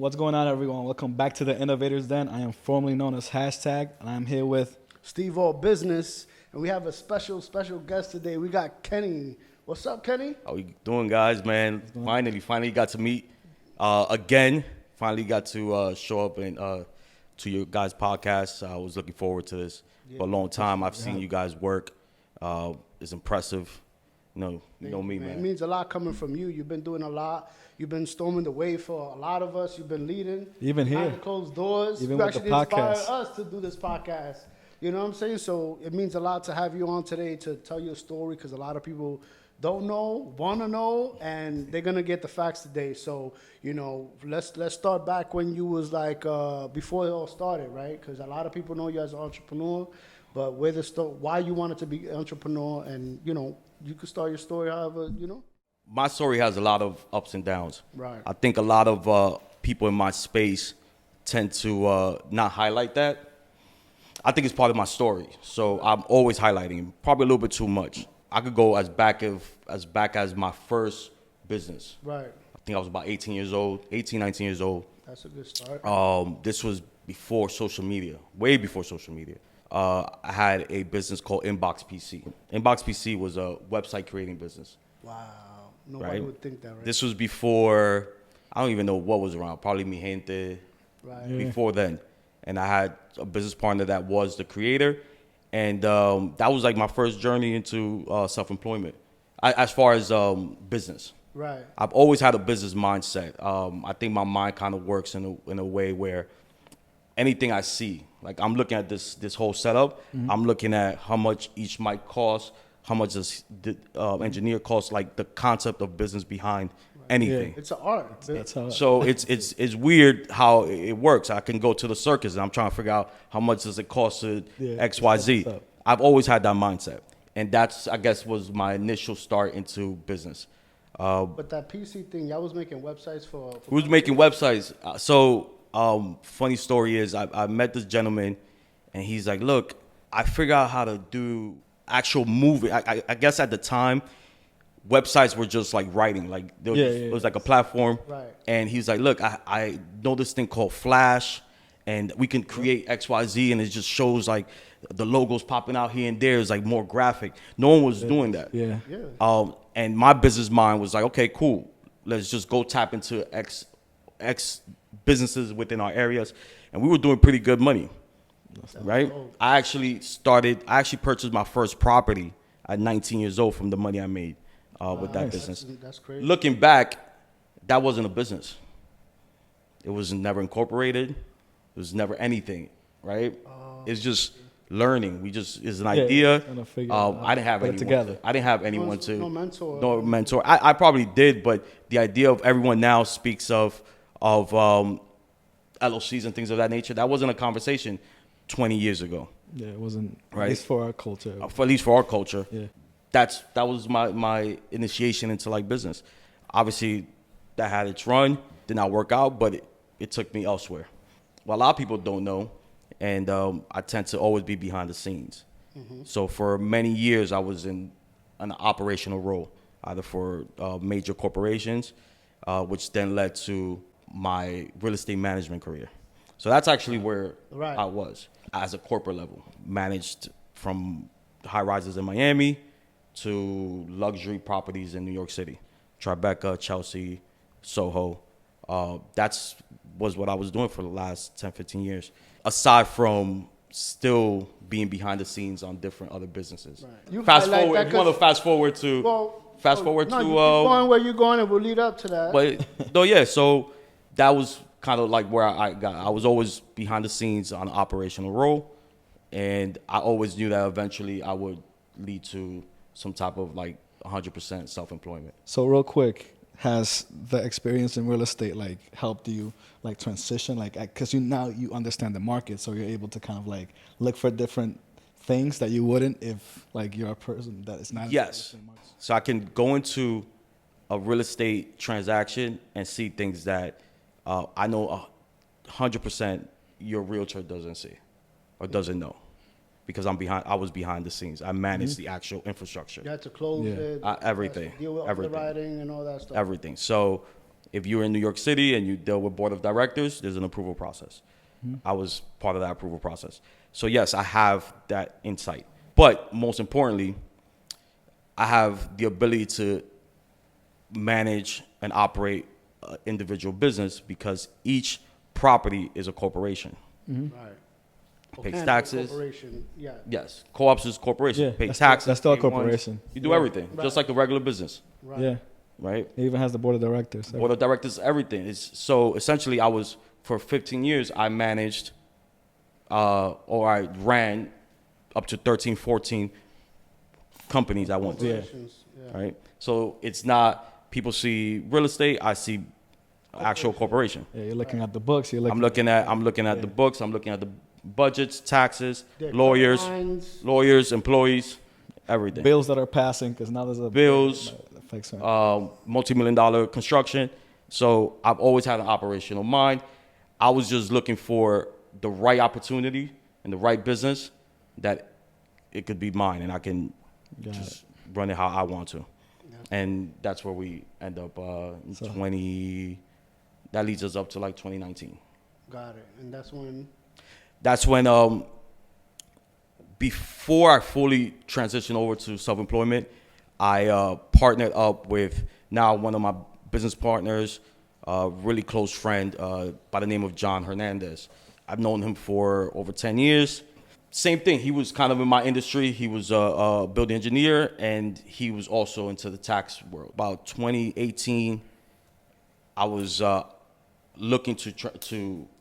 What's going on, everyone? Welcome back to the Innovators Den. I am formerly known as Hashtag, and I'm here with Steve All Business, and we have a special guest today. We got Kenny. What's up, Kenny? How we doing, guys, man? Finally got to meet again. Finally got to show up and to your guys' podcast. I was looking forward to this for a long time. I've seen you guys work. It's impressive. You know me, man. It means a lot coming from you. You've been doing a lot. You've been storming the way for a lot of us. You've been leading. Even here. Behind closed doors. Even you with the actually podcast. inspired us to do this podcast. You know what I'm saying? So it means a lot to have you on today to tell your story, because a lot of people don't know, want to know, and they're going to get the facts today. So, let's start back when you was like, before it all started, right? Because a lot of people know you as an entrepreneur, but why you wanted to be an entrepreneur, and, you could start your story however, My story has a lot of ups and downs. Right. I think a lot of people in my space tend to not highlight that. I think it's part of my story, so I'm always highlighting, probably a little bit too much. I could go as back as my first business. Right. I think I was about 19 years old. That's a good start. This was before social media, way before social media. I had a business called Inbox PC. Inbox PC was a website creating business. Wow. Nobody Right? would think that, right? This was before, I don't even know what was around, probably Mi Gente, Right. Yeah. before then. And I had a business partner that was the creator. And that was like my first journey into self-employment as far as business. Right. I've always had a business mindset. I think my mind kind of works in a way where anything I see, like I'm looking at this whole setup, I'm looking at how much each mic costs, how much does the engineer cost, like the concept of business behind anything. It's an art. That's how. So it's weird how it works. I can go to the circus and I'm trying to figure out how much does it cost to X, Y, Z. What's up? I've always had that mindset, and that's, I guess, was my initial start into business. But that PC thing, y'all was making websites for Who's making websites? Funny story is I met this gentleman, and he's like, "Look, I figured out how to do actual movie." I guess at the time, websites were just like writing, like it was like a platform. Right. And he's like, "Look, I know this thing called Flash, and we can create X, Y, Z, and it just shows like the logos popping out here and there. It's like more graphic. No one was doing that. Yeah. Yeah. And my business mind was like, okay, cool. Let's just go tap into X businesses within our areas. And we were doing pretty good money, right? dope. I actually purchased my first property at 19 years old from the money I made with that business. That's crazy. Looking back, that wasn't a business. It was never incorporated. It was never anything, right? It's just learning. It's an idea. trying to figure it out, I didn't have put it anyone. together. I didn't have anyone No mentor. No mentor. I probably did, but the idea of everyone now speaks of LLCs and things of that nature. That wasn't a conversation 20 years ago. Yeah, it wasn't, Right. at least for our culture. At least for our culture. Yeah. That was my initiation into like business. Obviously, that had its run. Did not work out, but it took me elsewhere. Well, a lot of people don't know, and I tend to always be behind the scenes. So for many years, I was in an operational role, either for major corporations, which then led to my real estate management career. So that's actually where Right. I was as a corporate level. Managed from high rises in Miami to luxury properties in New York City, Tribeca, Chelsea, Soho. That's was what I was doing for the last 10, 15 years, aside from still being behind the scenes on different other businesses. Right. You Fast highlight forward, that if you want to 'cause- fast forward to, no, you keep keep going where you're going, and we'll lead up to that. but no, yeah, so that was kind of like where I was always behind the scenes on an operational role, and I always knew that eventually I would lead to some type of like 100% self-employment. So real quick, has the experience in real estate like helped you like transition, like because you understand the market, so you're able to kind of like look for different things that you wouldn't if like you're a person that is not in the real Yes. estate market? So I can go into a real estate transaction and see things that I know 100% your realtor doesn't see or doesn't know, because I was behind the scenes. I managed the actual infrastructure. You had to close Yeah. it. Everything. Deal with Everything. underwriting and all that stuff. Everything. So If you're in New York City and you deal with board of directors, there's an approval process. I was part of that approval process. So yes, I have that insight. But most importantly, I have the ability to manage and operate an individual business because each property is a corporation. Right. Pays Candidly taxes. Corporation. Yeah. Yes, co-ops is corporation. Yeah, Pay that's taxes. that's still a pay ones. corporation. You do everything, Right. just like a regular business, Right. Yeah, right? it even has the board of directors. Board of directors, everything. So essentially, I was, for 15 years, I managed or I ran up to 13, 14 companies at once. Yeah. Corporations, yeah. Right? So it's not, people see real estate, I see actual corporation. Yeah, you're looking at the books. You're looking. I'm looking at the books, I'm looking at the budgets, taxes, Their lawyers, lines. employees, everything. bills that are passing because now there's a Bills, affects multi-million-dollar construction. So I've always had an operational mind. I was just looking for the right opportunity and the right business that it could be mine and I can just run it how I want to. And that's where we end up in 20, that leads us up to like 2019. Got it. And That's when before I fully transitioned over to self-employment, I partnered up with now one of my business partners, a really close friend by the name of John Hernandez. I've known him for over 10 years. Same thing. He was kind of in my industry. He was a building engineer, and he was also into the tax world. About 2018, I was looking to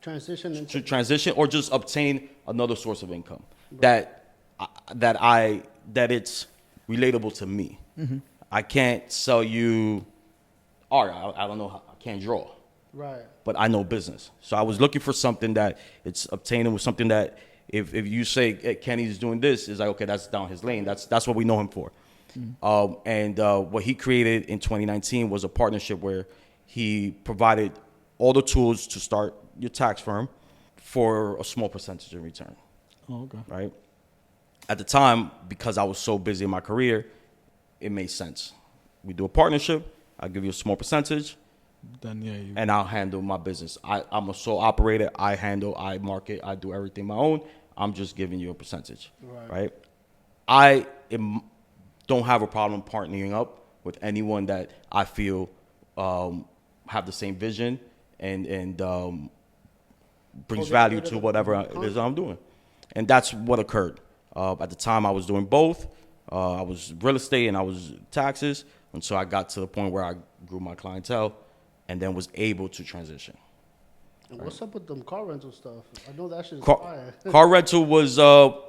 transition or just obtain another source of income that it's relatable to me. Mm-hmm. I can't sell you art. I don't know how, I can't draw. Right. But I know business. So I was looking for something that it's obtainable, something that if you say hey, Kenny's doing this, it's like, okay, that's down his lane. That's what we know him for. And what he created in 2019 was a partnership where he provided all the tools to start your tax firm for a small percentage in return. Oh, okay. Right? At the time, because I was so busy in my career, it made sense. We do a partnership. I'll give you a small percentage. Then And I'll handle my business. I'm a sole operator. I market, I do everything my own. I'm just giving you a percentage, right? Don't have a problem partnering up with anyone that I feel have the same vision and brings value to whatever it is I'm doing. And that's what occurred. At the time, I was doing both. I was real estate and I was taxes. And so I got to the point where I grew my clientele and then was able to transition. And what's up with them car rental stuff? I know that shit's Car, fire. car rental was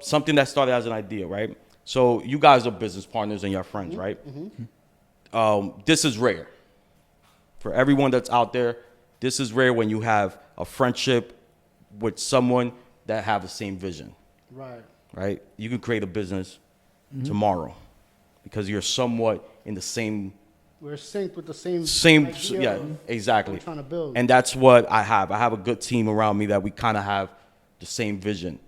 something that started as an idea, right? So you guys are business partners and your friends, right? This is rare. For everyone that's out there, this is rare when you have a friendship with someone that have the same vision, Right. right? You can create a business tomorrow because you're somewhat in the same We're synced with the same idea yeah, of exactly. what we're trying to build. And that's what I have. I have a good team around me that we kind of have the same vision.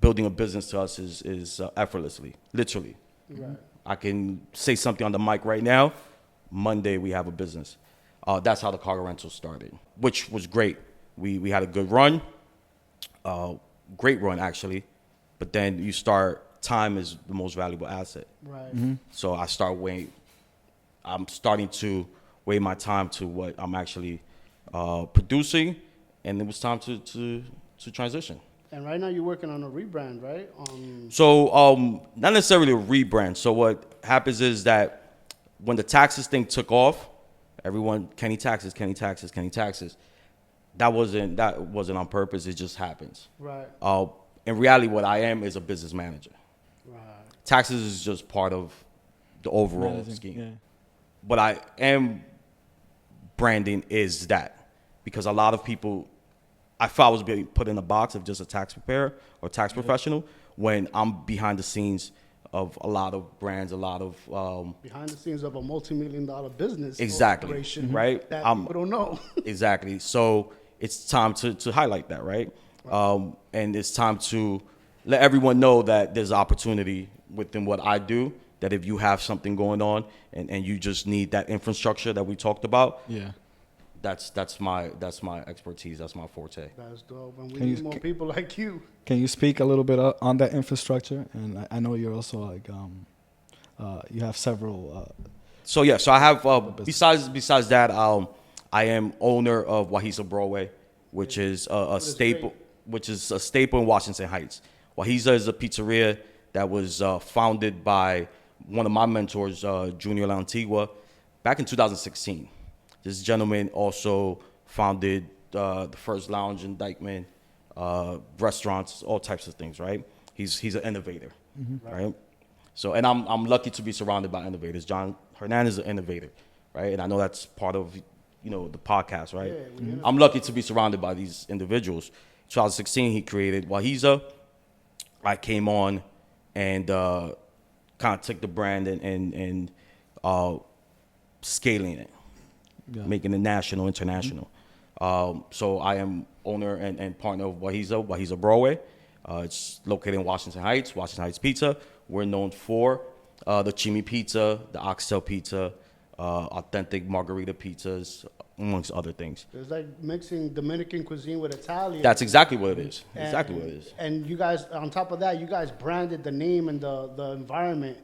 Building a business to us is effortlessly, literally. Right. I can say something on the mic right now. Monday we have a business. That's how the car rental started, which was great. We had a good run, great run actually. But then you start. Time is the most valuable asset. Right. So I'm starting to weigh my time to what I'm actually producing, and it was time to transition. And right now you're working on a rebrand, right? So not necessarily a rebrand. So what happens is that when the taxes thing took off, everyone Kenny taxes. That wasn't on purpose. It just happens. Right. In reality, what I am is a business manager. Right. Taxes is just part of the overall Managing, scheme. yeah. What I am branding is that because a lot of people, I thought I was being put in a box of just a tax preparer or tax professional when I'm behind the scenes of a lot of brands, a lot of Behind the scenes of a multi-million-dollar business. Exactly. Operation Right. That people don't know. Exactly. So it's time to highlight that, right? And it's time to let everyone know that there's opportunity within what I do, that if you have something going on and you just need that infrastructure that we talked about, that's my expertise. That's my forte. That's dope. And we Can you- need more people like you. Can you speak a little bit on that infrastructure? And I know you're also like you have several. So yeah, so I have business. besides that, I am owner of Waha Broadway, which is a staple, great. which is a staple in Washington Heights. Waha is a pizzeria that was founded by one of my mentors, Junior La Antigua, back in 2016. This gentleman also founded the first lounge in Dykeman, restaurants, all types of things. Right? He's an innovator, right? So, and I'm lucky to be surrounded by innovators. John Hernandez is an innovator, right? And I know that's part of, the podcast, right? Yeah, I'm lucky to be surrounded by these individuals. 2016, he created Waha. I came on and kind of took the brand and scaling it, making it national, international. So I am owner and partner of Waha Broadway. It's located in Washington Heights Pizza. We're known for the Chimi Pizza, the Oxtail Pizza, authentic margarita pizzas, amongst other things. It's like mixing Dominican cuisine with Italian. That's exactly what it is. And- And you guys, on top of that, you guys branded the name and the environment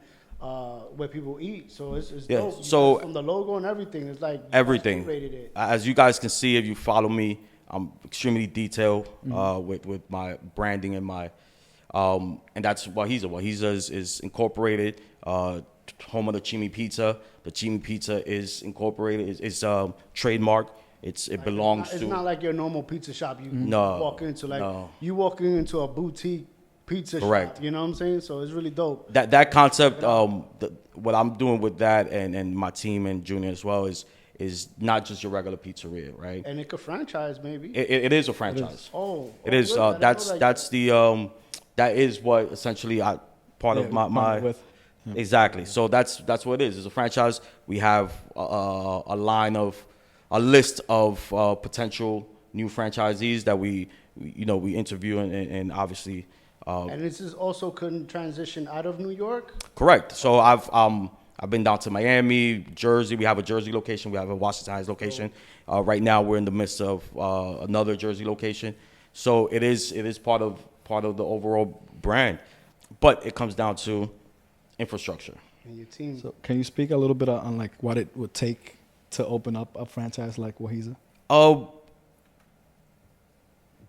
where people eat. So it's Yeah, dope. You so- guys, from the logo and everything, it's like you guys Everything. curated it. As you guys can see, if you follow me, I'm extremely detailed with my branding and my and that's Waha. Waha is incorporated. Home of the Chimi Pizza. The Chimi Pizza is incorporated. It's trademark. It belongs It's to. not like your normal pizza shop you No, walk into. Like no. you walking into a boutique pizza Correct. shop. You know what I'm saying? So it's really dope. That concept, what I'm doing with that and my team and Junior as well is not just your regular pizzeria, right? And it could franchise maybe. It is a franchise. It is. really? I didn't know That's the that is what essentially part of my with. exactly. So that's what it is. It's a franchise. We have a list of potential new franchisees that we interview and obviously. And this is also couldn't transition out of New York. Correct. So I've been down to Miami, Jersey. We have a Jersey location. We have a Washington Heights location. Right now, we're in the midst of another Jersey location. So it is part of the overall brand, but it comes down to infrastructure. And your team. So can you speak a little bit on like what it would take to open up a franchise like Waha?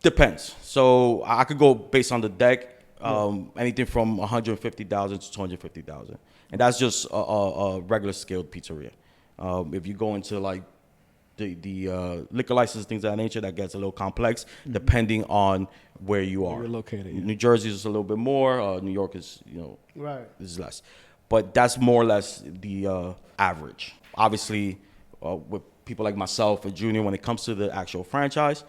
Depends. So I could go based on the deck, anything from 150,000 to 250,000, and that's just a regular scaled pizzeria. If you go into like the liquor license, things of that nature, that gets a little complex, depending on where you are. Where you're located, yeah. New Jersey is a little bit more. New York is Right. is less, but that's more or less the average. Obviously, with people like myself and Junior, when it comes to the actual franchise,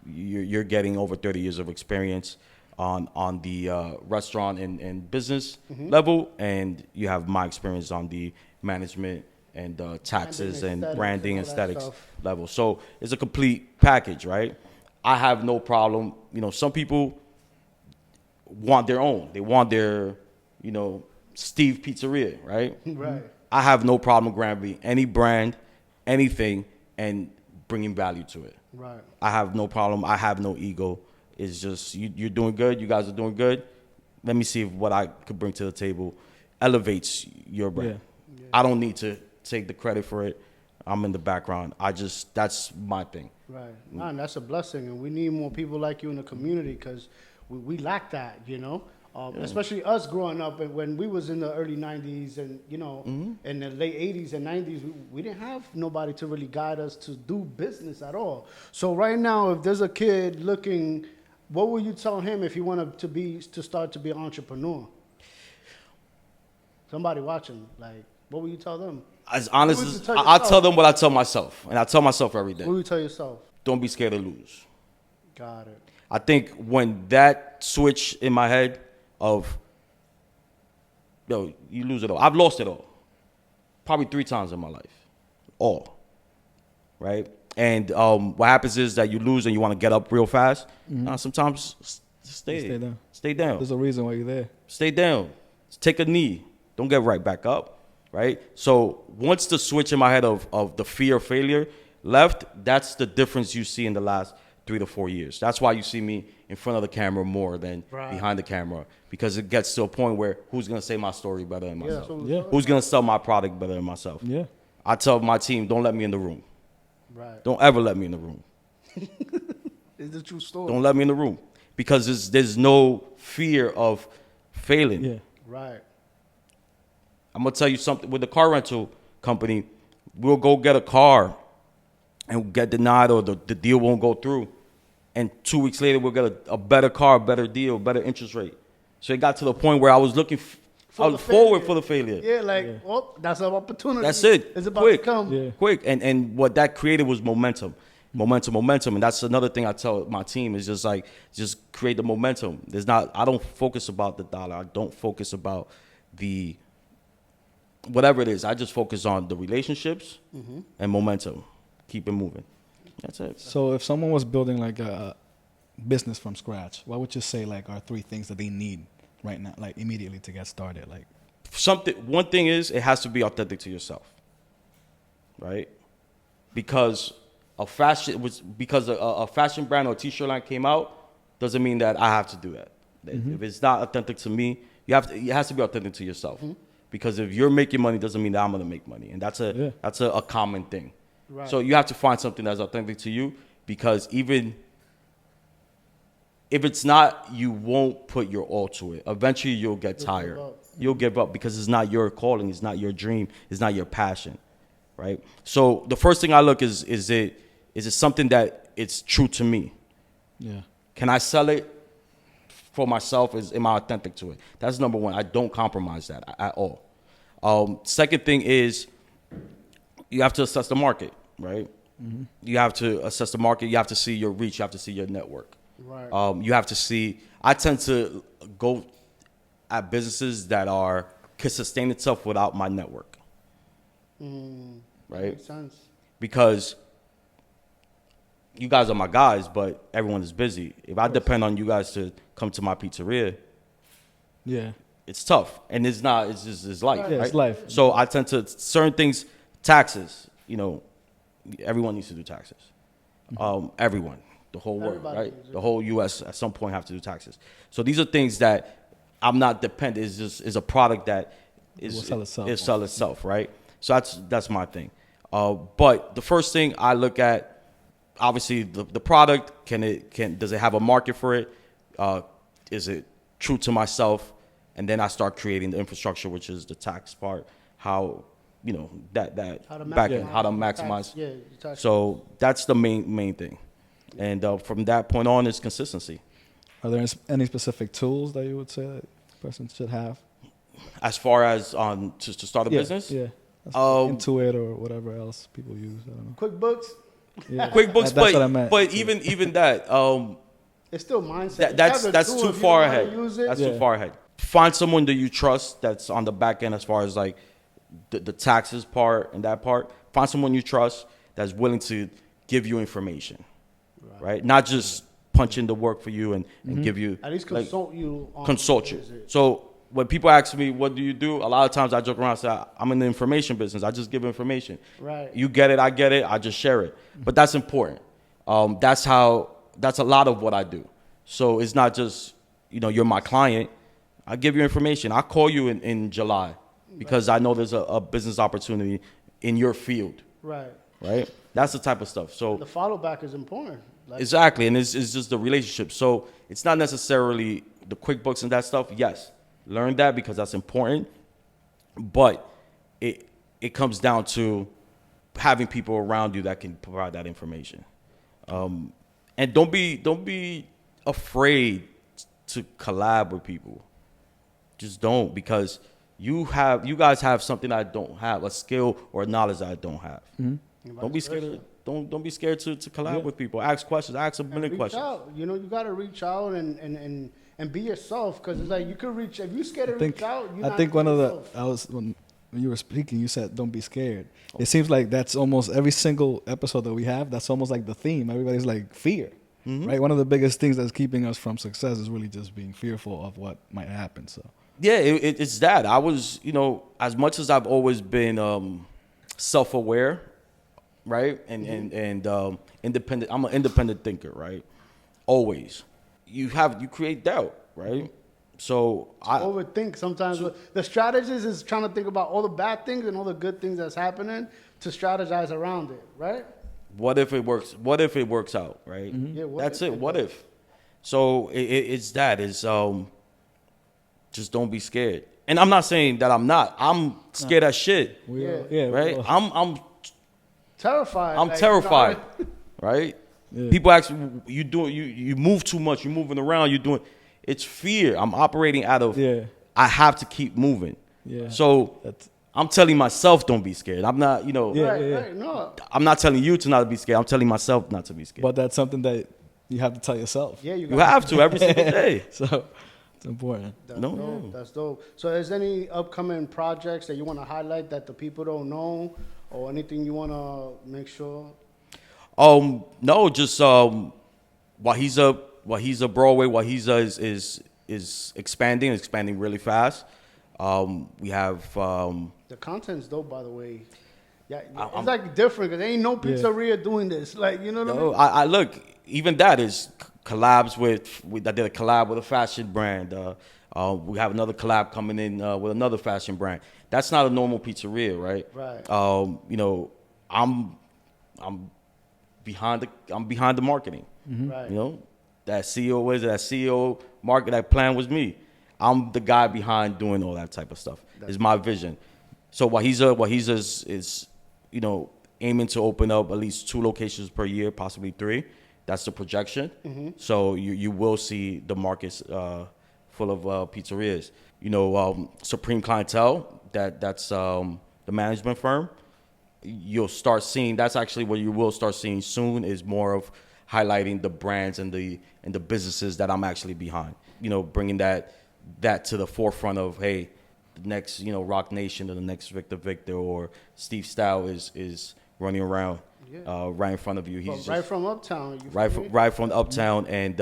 you're getting over 30 years of experience on the restaurant and business level, and you have my experience on the management and taxes and aesthetics branding and all that aesthetics stuff. level. So it's a complete package, right? I have no problem. Some people want their own. They want their, Steve Pizzeria, right? Right. I have no problem grabbing any brand, anything, and bringing value to it. Right. I have no problem. I have no ego. It's just you're doing good. You guys are doing good. Let me see if what I could bring to the table elevates your brand. Yeah. I don't need to take the credit for it. I'm in the background. That's my thing. Right. Man, that's a blessing, and we need more people like you in the community because we lack that, especially us growing up and when we was in the early 90s and, in the late 80s and 90s, we didn't have nobody to really guide us to do business at all. So right now, if there's a kid looking, what would you tell him if he wanted to start to be an entrepreneur? Somebody watching, like, what would you tell them? As honest What would you as tell I yourself? tell them what I tell myself, and I tell myself every day. What would you tell yourself? Don't be scared to lose. Got it. I think when that switch in my head of, you lose it all. I've lost it all. Probably 3 times in my life. All. Right? And what happens is that you lose and you want to get up real fast. Sometimes just stay down. Stay down. There's a reason why you're there. Stay down. Take a knee. Don't get right back up. Right? So once the switch in my head of the fear of failure left, that's the difference you see in the last 3 to 4 years. That's why you see me in front of the camera more than behind the camera, because it gets to a point where who's going to say my story better than myself? Who's going to sell my product better than myself? Yeah. I tell my team, don't let me in the room. Right. Don't ever let me in the room. It's the true story. Don't let me in the room, because there's no fear of failing. Yeah. Right. I'm going to tell you something. With the car rental company, we'll go get a car and get denied, or the deal won't go through. And 2 weeks later, we'll get a better car, better deal, better interest rate. So it got to the point where I was looking forward for the failure. Yeah, oh, that's an opportunity. That's it. It's about Quick. to come. Yeah. Quick. And what that created was momentum. Momentum. And that's another thing I tell my team is just create the momentum. I don't focus about the dollar. I don't focus about the whatever it is. I just focus on the relationships and momentum. Keep it moving. That's it. So if someone was building like a business from scratch, what would you say like are 3 things that they need right now, like immediately to get started? Like one thing is it has to be authentic to yourself, right? Because a fashion brand or a t-shirt line came out doesn't mean that I have to do that. If it's not authentic to me, it has to be authentic to yourself. Because if you're making money, doesn't mean that I'm gonna make money, and that's a common thing. Right. So you have to find something that's authentic to you, because even if it's not, you won't put your all to it. Eventually, you'll get tired. You'll give up because it's not your calling, it's not your dream, it's not your passion, right? So the first thing I look is it something that it's true to me? Yeah. Can I sell it for myself? Am I authentic to it? That's number one. I don't compromise that at all. Second thing is you have to assess the market, right? You have to assess the market. You have to see your reach. You have to see your network. Right. You have to see. I tend to go at businesses that can sustain itself without my network, right? Makes sense. Because you guys are my guys, but everyone is busy. If I depend on you guys to come to my pizzeria, it's tough, and it's not. It's just it's life, Yeah, right? it's life. So I tend to certain things, taxes. Everyone needs to do taxes. Everyone, the whole world, Everybody right? needs The whole U.S. at some point have to do taxes. So these are things that I'm not dependent. Is a product that will sell itself. It sell itself, right? So that's my thing. But the first thing I look at, obviously, the product. Does it have a market for it? Is it true to myself? And then I start creating the infrastructure, which is the tax part. How how to maximize. Yeah, tax. So that's the main thing. And from that point on, it's consistency. Are there any specific tools that you would say that a person should have? As far as to start a business? Yeah. Intuit or whatever else people use. I don't know. QuickBooks. Yeah. QuickBooks, That's what I meant. but even that, It's still mindset. that's too far ahead. That's Yeah. too far ahead. Find someone that you trust that's on the back end as far as like the taxes part and that part. Find someone you trust that's willing to give you information, right? Not just punch in the work for you and give you At least consult you. consult you. So when people ask me, what do you do? A lot of times I joke around and say, I'm in the information business. I just give information. Right. You get it, I get it, I just share it. But that's important. That's a lot of what I do. So it's not just, you're my client. I give you information. I call you in July because I know there's a business opportunity in your field. Right. Right? That's the type of stuff. So The follow back is important. exactly, and it's just the relationship. So it's not necessarily the QuickBooks and that stuff. Yes, learn that because that's important. But it comes down to having people around you that can provide that information. And don't be afraid to collab with people. Just don't, because you guys have something I don't have, a skill or a knowledge that I don't have. Don't be scared. Don't be scared to collab with people. Ask questions. Ask a million questions. Out. You got to reach out and be yourself, because it's like you could reach. If you're scared to reach out, you're not think one of yourself. when you were speaking, you said don't be scared. It seems like that's almost every single episode that we have. That's almost like the theme. Everybody's like fear, right? One of the biggest things that's keeping us from success is really just being fearful of what might happen. So yeah, it's that. I was, as much as I've always been self-aware right? And independent. I'm an independent thinker, right? Always. You create doubt, right? So I Overthink sometimes. The strategist is trying to think about all the bad things and all the good things that's happening to strategize around it, right? what if it works? What if it works out, right? Yeah, That's it. What if? So it's that. It's just don't be scared. And I'm not saying that I'm not. I'm scared as shit, Yeah. right? I'm Terrified. I'm like, terrified, you know, right? Yeah. People ask you move too much. You're moving around. You're doing. It's fear. I'm operating out of. Yeah. I have to keep moving. Yeah. So That's- I'm telling myself don't be scared. I'm not. You know. Yeah. right. No. I'm not telling you to not be scared. I'm telling myself not to be scared. But that's something that you have to tell yourself. Yeah, You have to every single day. So it's important. That's No. dope. That's dope. So, is there any upcoming projects that you want to highlight that the people don't know, or anything you want to make sure? No, just Wahiza Broadway. Wahiza is expanding really fast. We have The content's dope, by the way. Yeah, it's like different because ain't no pizzeria doing this. Like, you know what I mean? I look, even that is collabs with I did a collab with a fashion brand. We have another collab coming in with another fashion brand. That's not a normal pizzeria, right? Right. You know, I'm behind the marketing. Right. You know, that CEO market, that plan was me. I'm the guy behind doing all that type of stuff. It's my vision. So Wahiza is you know, aiming to open up at least 2 locations per year, possibly 3. That's the projection. So you will see the markets full of pizzerias. You know, Supreme Clientele, that's the management firm. You'll start seeing, that's actually what you will start seeing soon, is more of highlighting the brands and the businesses that I'm actually behind. You know, bringing that to the forefront of, hey, the next, you know, Rock Nation or the next Victor or Steve Style is running around right in front of you. He's right from Uptown. right from Uptown, and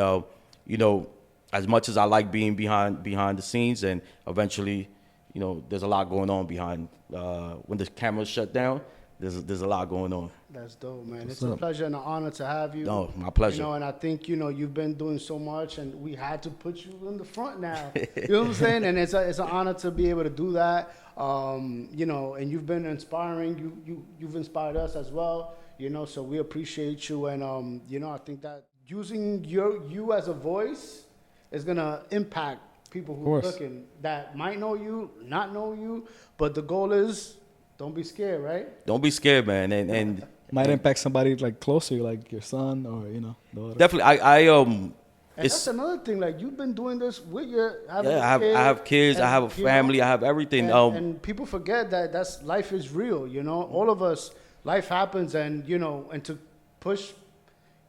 you know, as much as I like being behind the scenes, and eventually, you know, there's a lot going on behind when the cameras shut down. There's a lot going on. That's dope, man. It's a pleasure and an honor to have you. No, my pleasure. You know, and I think, you know, you've been doing so much, and we had to put you in the front now. You know what I'm saying? And it's an honor to be able to do that. You know, and you've been inspiring. You've inspired us as well. You know, so we appreciate you. And you know, I think that using you as a voice is gonna impact people who are looking that might know you, not know you, but the goal is, don't be scared, right? Don't be scared, man, and Might impact somebody like closer, like your son or, you know, daughter. definitely. And that's another thing. Like, you've been doing this with your I have kids. I have a family. Know, I have everything. And people forget that life is real. You know, all of us, life happens, and you know, and to push,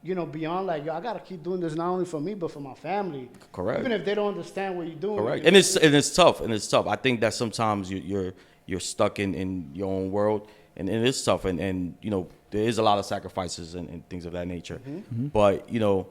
you know, beyond, like, yo, I gotta keep doing this not only for me but for my family. Correct. Even if they don't understand what you're doing. Correct. You know? And it's tough. I think that sometimes you're stuck in your own world, and it is tough. And you know, there is a lot of sacrifices and things of that nature. But you know,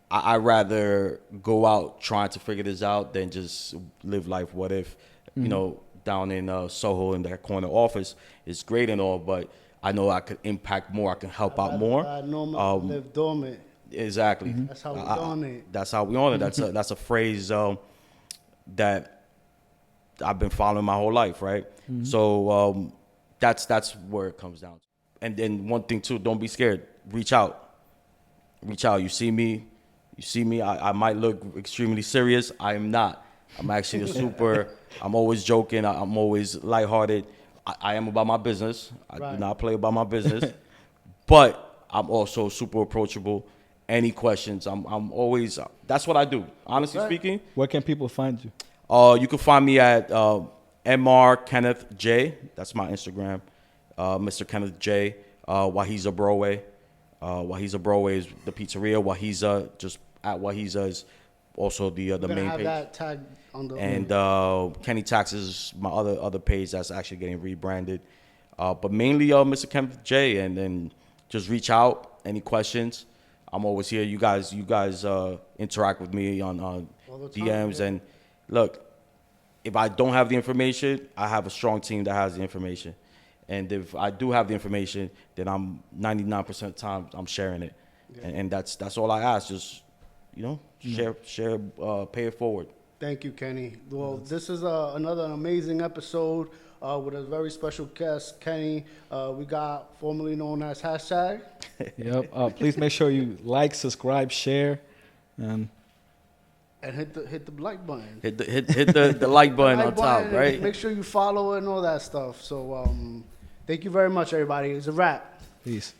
I rather go out trying to figure this out than just live life. What if, you know, down in Soho in that corner office is great and all, but I know I could impact more. I can help out more. Live dormant. Exactly. That's how we on it. That's how we on it. That's a phrase that I've been following my whole life, right? So that's where it comes down to. And then one thing too, don't be scared. Reach out. You see me. I might look extremely serious. I am not. I'm actually I'm always joking. I'm always lighthearted. I am about my business. I do not play about my business. But I'm also super approachable. Any questions, I'm always, that's what I do. Honestly speaking. Where can people find you? You can find me at Embark Kenneth J. That's my Instagram. Mr. Kenneth J. Wahiza Broadway. Wahiza Broadway is the pizzeria. Wahiza, just at Wahiza, is also the main have page. That tag on the And Kenny Taxes is my other page that's actually getting rebranded. But mainly Mr. Kenneth J. And then just reach out. Any questions? I'm always here. You guys interact with me on DMs. And look, if I don't have the information, I have a strong team that has the information. And if I do have the information, then I'm 99% of the time I'm sharing it. And that's all I ask. Just, share, pay it forward. Thank you, Kenny. Well, this is another amazing episode with a very special guest, Kenny. We got formerly known as hashtag. Yep. Please make sure you like, subscribe, share, and hit the like button. Hit the like button on top, right? Make sure you follow and all that stuff. So thank you very much, everybody. It's a wrap. peace.